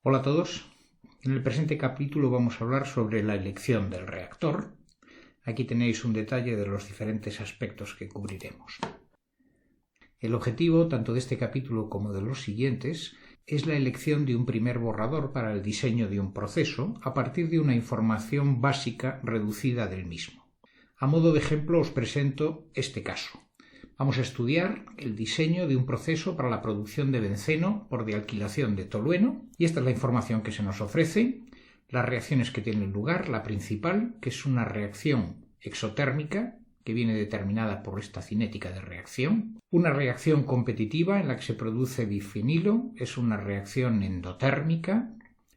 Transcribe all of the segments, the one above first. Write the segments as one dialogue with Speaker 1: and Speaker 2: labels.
Speaker 1: Hola a todos. En el presente capítulo vamos a hablar sobre la elección del reactor. Aquí tenéis un detalle de los diferentes aspectos que cubriremos. El objetivo, tanto de este capítulo como de los siguientes, es la elección de un primer borrador para el diseño de un proceso a partir de una información básica reducida del mismo. A modo de ejemplo os presento este caso. Vamos a estudiar el diseño de un proceso para la producción de benceno por dealquilación de tolueno, y esta es la información que se nos ofrece, las reacciones que tienen lugar, la principal, que es una reacción exotérmica, que viene determinada por esta cinética de reacción, una reacción competitiva en la que se produce bifenilo, es una reacción endotérmica.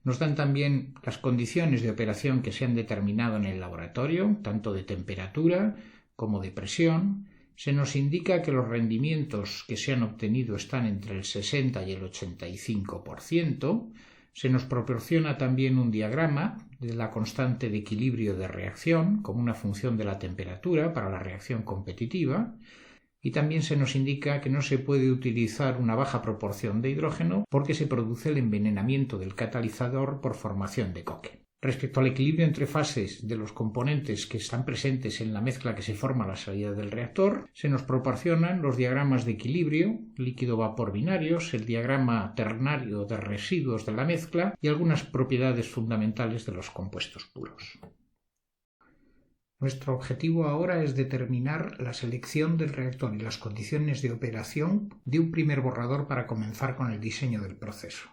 Speaker 1: Nos dan también las condiciones de operación que se han determinado en el laboratorio, tanto de temperatura como de presión. Se nos indica que los rendimientos que se han obtenido están entre el 60 y el 85%. Se nos proporciona también un diagrama de la constante de equilibrio de reacción como una función de la temperatura para la reacción competitiva. Y también se nos indica que no se puede utilizar una baja proporción de hidrógeno porque se produce el envenenamiento del catalizador por formación de coque. Respecto al equilibrio entre fases de los componentes que están presentes en la mezcla que se forma a la salida del reactor, se nos proporcionan los diagramas de equilibrio, líquido-vapor binarios, el diagrama ternario de residuos de la mezcla y algunas propiedades fundamentales de los compuestos puros. Nuestro objetivo ahora es determinar la selección del reactor y las condiciones de operación de un primer borrador para comenzar con el diseño del proceso.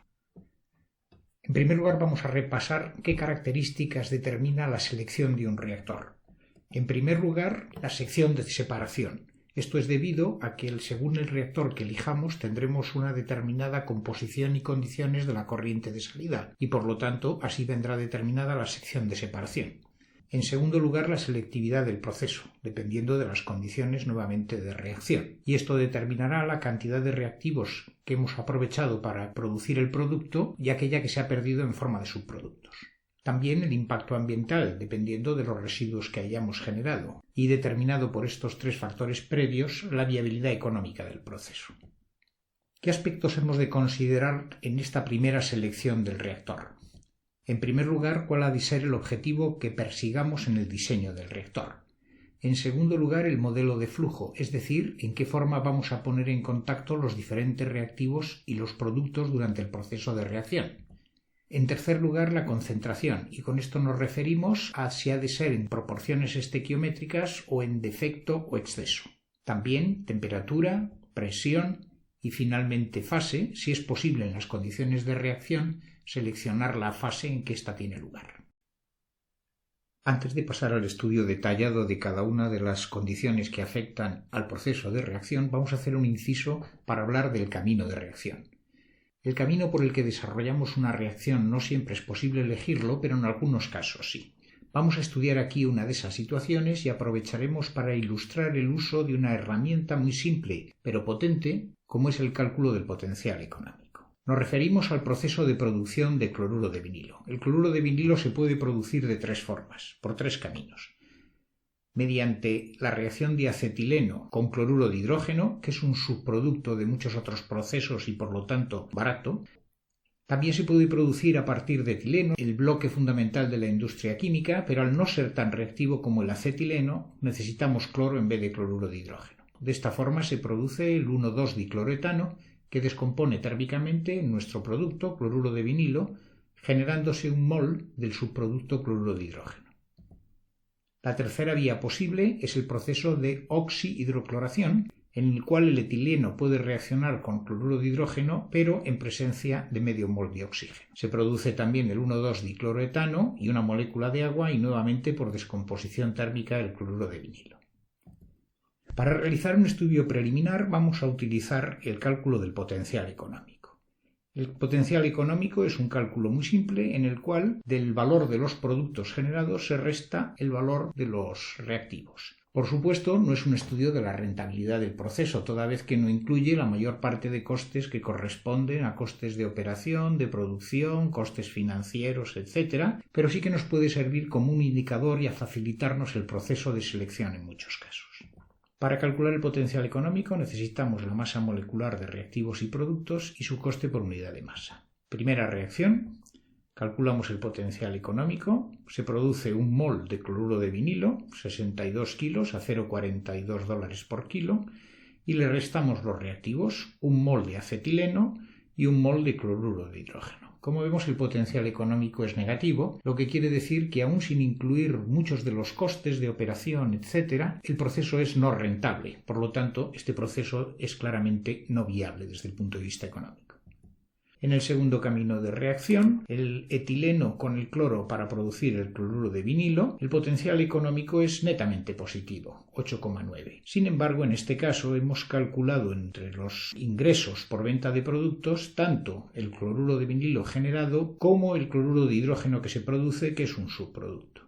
Speaker 1: En primer lugar, vamos a repasar qué características determina la selección de un reactor. En primer lugar, la sección de separación. Esto es debido a que según el reactor que elijamos tendremos una determinada composición y condiciones de la corriente de salida y por lo tanto así vendrá determinada la sección de separación. En segundo lugar, la selectividad del proceso, dependiendo de las condiciones nuevamente de reacción. Y esto determinará la cantidad de reactivos que hemos aprovechado para producir el producto y aquella que se ha perdido en forma de subproductos. También el impacto ambiental, dependiendo de los residuos que hayamos generado. Y determinado por estos tres factores previos, la viabilidad económica del proceso. ¿Qué aspectos hemos de considerar en esta primera selección del reactor? En primer lugar, cuál ha de ser el objetivo que persigamos en el diseño del reactor. En segundo lugar, el modelo de flujo, es decir, en qué forma vamos a poner en contacto los diferentes reactivos y los productos durante el proceso de reacción. En tercer lugar, la concentración, y con esto nos referimos a si ha de ser en proporciones estequiométricas o en defecto o exceso. También temperatura, presión y finalmente fase, si es posible en las condiciones de reacción, seleccionar la fase en que ésta tiene lugar. Antes de pasar al estudio detallado de cada una de las condiciones que afectan al proceso de reacción, vamos a hacer un inciso para hablar del camino de reacción. El camino por el que desarrollamos una reacción no siempre es posible elegirlo, pero en algunos casos sí. Vamos a estudiar aquí una de esas situaciones y aprovecharemos para ilustrar el uso de una herramienta muy simple, pero potente, como es el cálculo del potencial económico. Nos referimos al proceso de producción de cloruro de vinilo. El cloruro de vinilo se puede producir de tres formas, por tres caminos. Mediante la reacción de acetileno con cloruro de hidrógeno, que es un subproducto de muchos otros procesos y por lo tanto barato. También se puede producir a partir de etileno, el bloque fundamental de la industria química, pero al no ser tan reactivo como el acetileno, necesitamos cloro en vez de cloruro de hidrógeno. De esta forma se produce el 1,2-dicloroetano, que descompone térmicamente en nuestro producto, cloruro de vinilo, generándose un mol del subproducto cloruro de hidrógeno. La tercera vía posible es el proceso de oxihidrocloración, en el cual el etileno puede reaccionar con cloruro de hidrógeno, pero en presencia de medio mol de oxígeno. Se produce también el 1,2-dicloroetano y una molécula de agua y nuevamente por descomposición térmica del cloruro de vinilo. Para realizar un estudio preliminar vamos a utilizar el cálculo del potencial económico. El potencial económico es un cálculo muy simple en el cual del valor de los productos generados se resta el valor de los reactivos. Por supuesto, no es un estudio de la rentabilidad del proceso, toda vez que no incluye la mayor parte de costes que corresponden a costes de operación, de producción, costes financieros, etc., pero sí que nos puede servir como un indicador y a facilitarnos el proceso de selección en muchos casos. Para calcular el potencial económico necesitamos la masa molecular de reactivos y productos y su coste por unidad de masa. Primera reacción, Calculamos el potencial económico. Se produce un mol de cloruro de vinilo, 62 kilos a $0,42 por kilo, y le restamos los reactivos, un mol de acetileno y un mol de cloruro de hidrógeno. Como vemos, el potencial económico es negativo, lo que quiere decir que aún sin incluir muchos de los costes de operación, etc., el proceso es no rentable. Por lo tanto, este proceso es claramente no viable desde el punto de vista económico. En el segundo camino de reacción, el etileno con el cloro para producir el cloruro de vinilo, el potencial económico es netamente positivo, 8,9. Sin embargo, en este caso hemos calculado entre los ingresos por venta de productos tanto el cloruro de vinilo generado como el cloruro de hidrógeno que se produce, que es un subproducto.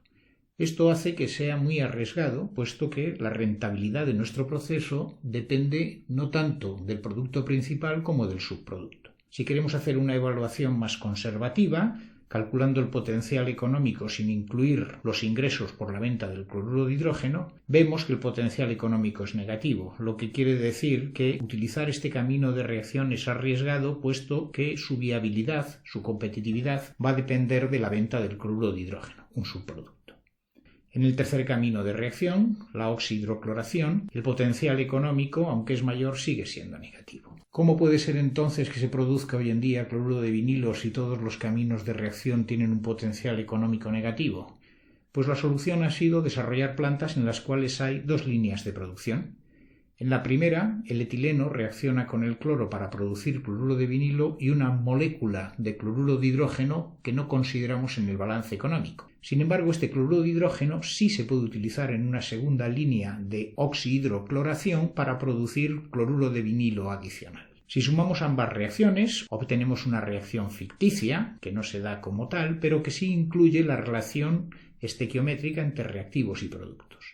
Speaker 1: Esto hace que sea muy arriesgado, puesto que la rentabilidad de nuestro proceso depende no tanto del producto principal como del subproducto. Si queremos hacer una evaluación más conservativa, calculando el potencial económico sin incluir los ingresos por la venta del cloruro de hidrógeno, vemos que el potencial económico es negativo, lo que quiere decir que utilizar este camino de reacción es arriesgado, puesto que su viabilidad, su competitividad, va a depender de la venta del cloruro de hidrógeno, un subproducto. En el tercer camino de reacción, la oxihidrocloración, el potencial económico, aunque es mayor, sigue siendo negativo. ¿Cómo puede ser entonces que se produzca hoy en día cloruro de vinilo si todos los caminos de reacción tienen un potencial económico negativo? Pues la solución ha sido desarrollar plantas en las cuales hay dos líneas de producción. En la primera, el etileno reacciona con el cloro para producir cloruro de vinilo y una molécula de cloruro de hidrógeno que no consideramos en el balance económico. Sin embargo, este cloruro de hidrógeno sí se puede utilizar en una segunda línea de oxihidrocloración para producir cloruro de vinilo adicional. Si sumamos ambas reacciones, obtenemos una reacción ficticia, que no se da como tal, pero que sí incluye la relación estequiométrica entre reactivos y productos.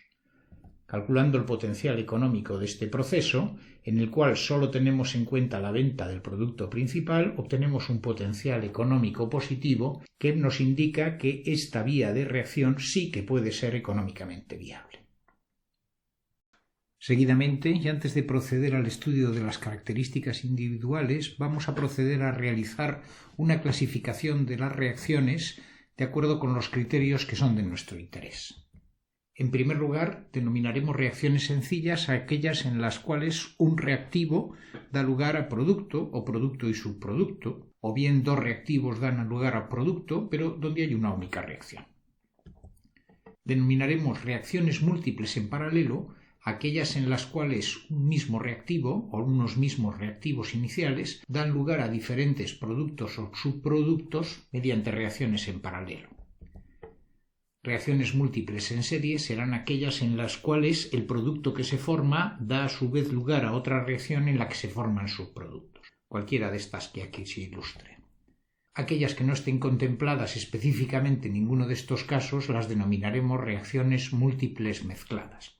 Speaker 1: Calculando el potencial económico de este proceso, en el cual solo tenemos en cuenta la venta del producto principal, obtenemos un potencial económico positivo que nos indica que esta vía de reacción sí que puede ser económicamente viable. Seguidamente, y antes de proceder al estudio de las características individuales, vamos a proceder a realizar una clasificación de las reacciones de acuerdo con los criterios que son de nuestro interés. En primer lugar, denominaremos reacciones sencillas a aquellas en las cuales un reactivo da lugar a producto o producto y subproducto, o bien dos reactivos dan lugar a producto, pero donde hay una única reacción. Denominaremos reacciones múltiples en paralelo aquellas en las cuales un mismo reactivo o unos mismos reactivos iniciales dan lugar a diferentes productos o subproductos mediante reacciones en paralelo. Reacciones múltiples en serie serán aquellas en las cuales el producto que se forma da a su vez lugar a otra reacción en la que se forman subproductos, cualquiera de estas que aquí se ilustre. Aquellas que no estén contempladas específicamente en ninguno de estos casos las denominaremos reacciones múltiples mezcladas.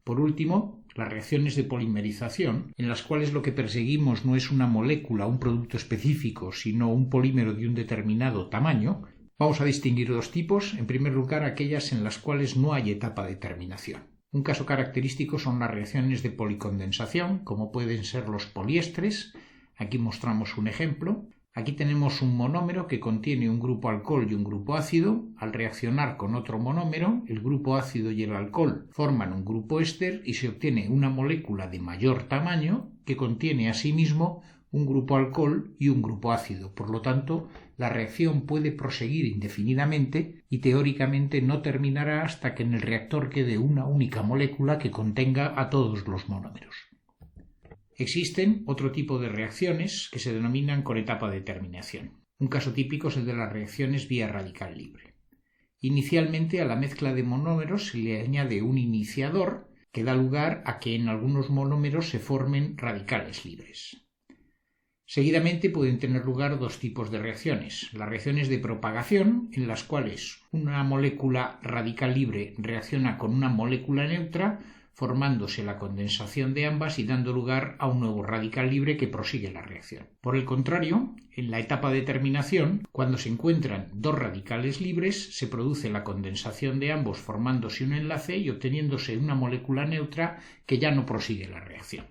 Speaker 1: Por último, las reacciones de polimerización, en las cuales lo que perseguimos no es una molécula o un producto específico, sino un polímero de un determinado tamaño. Vamos a distinguir dos tipos. En primer lugar, aquellas en las cuales no hay etapa de terminación. Un caso característico son las reacciones de policondensación, como pueden ser los poliésteres. Aquí mostramos un ejemplo. Aquí tenemos un monómero que contiene un grupo alcohol y un grupo ácido. Al reaccionar con otro monómero, el grupo ácido y el alcohol forman un grupo éster y se obtiene una molécula de mayor tamaño que contiene asimismo un grupo alcohol y un grupo ácido. Por lo tanto, la reacción puede proseguir indefinidamente y teóricamente no terminará hasta que en el reactor quede una única molécula que contenga a todos los monómeros. Existen otro tipo de reacciones que se denominan con etapa de terminación. Un caso típico es el de las reacciones vía radical libre. Inicialmente a la mezcla de monómeros se le añade un iniciador que da lugar a que en algunos monómeros se formen radicales libres. Seguidamente pueden tener lugar dos tipos de reacciones. Las reacciones de propagación, en las cuales una molécula radical libre reacciona con una molécula neutra, formándose la condensación de ambas y dando lugar a un nuevo radical libre que prosigue la reacción. Por el contrario, en la etapa de terminación, cuando se encuentran dos radicales libres, se produce la condensación de ambos formándose un enlace y obteniéndose una molécula neutra que ya no prosigue la reacción.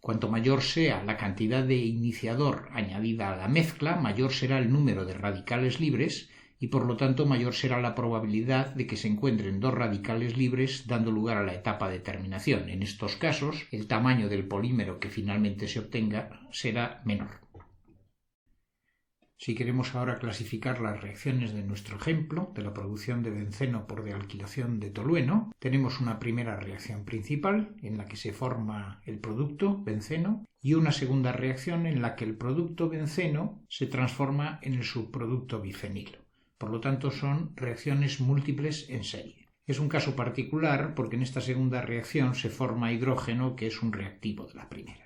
Speaker 1: Cuanto mayor sea la cantidad de iniciador añadida a la mezcla, mayor será el número de radicales libres y por lo tanto mayor será la probabilidad de que se encuentren dos radicales libres dando lugar a la etapa de terminación. En estos casos, el tamaño del polímero que finalmente se obtenga será menor. Si queremos ahora clasificar las reacciones de nuestro ejemplo, de la producción de benceno por dealquilación de tolueno, tenemos una primera reacción principal en la que se forma el producto benceno y una segunda reacción en la que el producto benceno se transforma en el subproducto bifenilo. Por lo tanto, son reacciones múltiples en serie. Es un caso particular porque en esta segunda reacción se forma hidrógeno, que es un reactivo de la primera.